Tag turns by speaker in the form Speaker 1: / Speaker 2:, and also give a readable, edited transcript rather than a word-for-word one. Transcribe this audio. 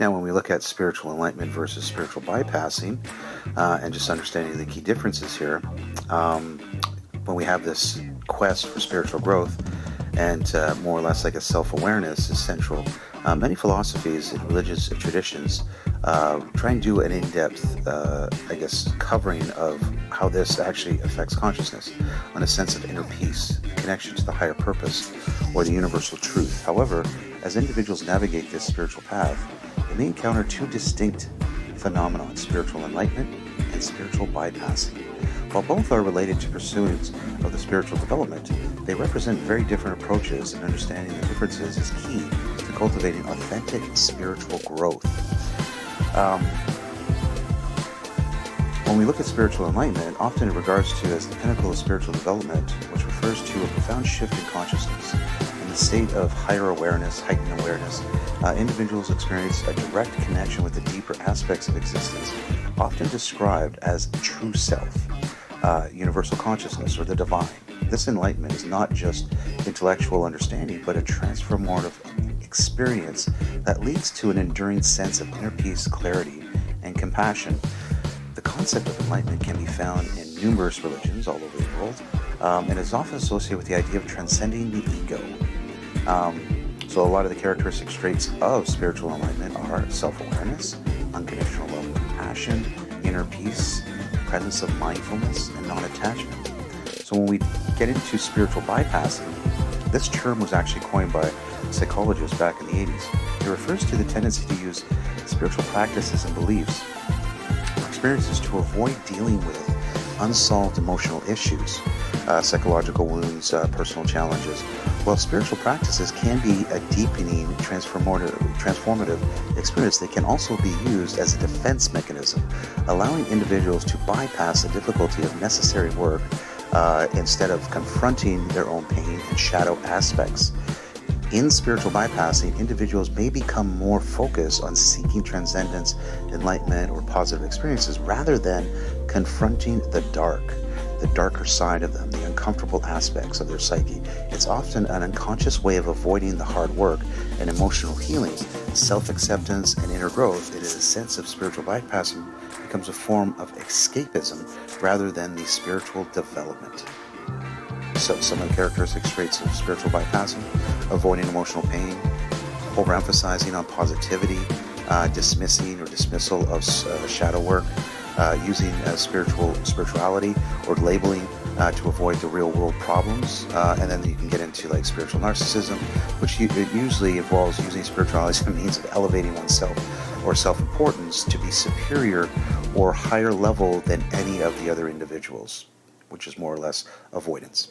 Speaker 1: Now, when we look at spiritual enlightenment versus spiritual bypassing, and just understanding the key differences here, when we have this quest for spiritual growth and more or less like a self-awareness is central, many philosophies and religious traditions try and do an in-depth, covering of how this actually affects consciousness on a sense of inner peace, connection to the higher purpose, or the universal truth. However, as individuals navigate this spiritual path, they may encounter two distinct phenomena: spiritual enlightenment and spiritual bypassing. While both are related to pursuits of the spiritual development, they represent very different approaches, and understanding the differences is key to cultivating authentic spiritual growth. When we look at spiritual enlightenment, often in regards to as the pinnacle of spiritual development, which refers to a profound shift in consciousness in the state of higher awareness, heightened awareness, individuals experience a direct connection with the deeper aspects of existence, often described as true self, universal consciousness, or the divine. This enlightenment is not just intellectual understanding, but a transformative experience that leads to an enduring sense of inner peace, clarity, and compassion. The concept of enlightenment can be found in numerous religions all over the world, and is often associated with the idea of transcending the ego. So a lot of the characteristic traits of spiritual enlightenment are self-awareness, unconditional love and compassion, inner peace, presence of mindfulness, and non-attachment. So when we get into spiritual bypassing, this term was actually coined by psychologists back in the 80s. It refers to the tendency to use spiritual practices and beliefs or experiences to avoid dealing with unsolved emotional issues, psychological wounds, personal challenges. While spiritual practices can be a deepening, transformative experience, they can also be used as a defense mechanism, allowing individuals to bypass the difficulty of necessary work instead of confronting their own pain and shadow aspects. In spiritual bypassing, individuals may become more focused on seeking transcendence, enlightenment, or positive experiences rather than confronting the darker side of them, the uncomfortable aspects of their psyche. It's often an unconscious way of avoiding the hard work and emotional healing. Self-acceptance and inner growth, it is a sense of spiritual bypassing, becomes a form of escapism rather than the spiritual development. So some of the characteristic traits of spiritual bypassing: avoiding emotional pain, overemphasizing on positivity, dismissing or dismissal of shadow work, using spirituality or labeling to avoid the real world problems, and then you can get into like spiritual narcissism, which it usually involves using spirituality as a means of elevating oneself or self-importance to be superior or higher level than any of the other individuals, which is more or less avoidance.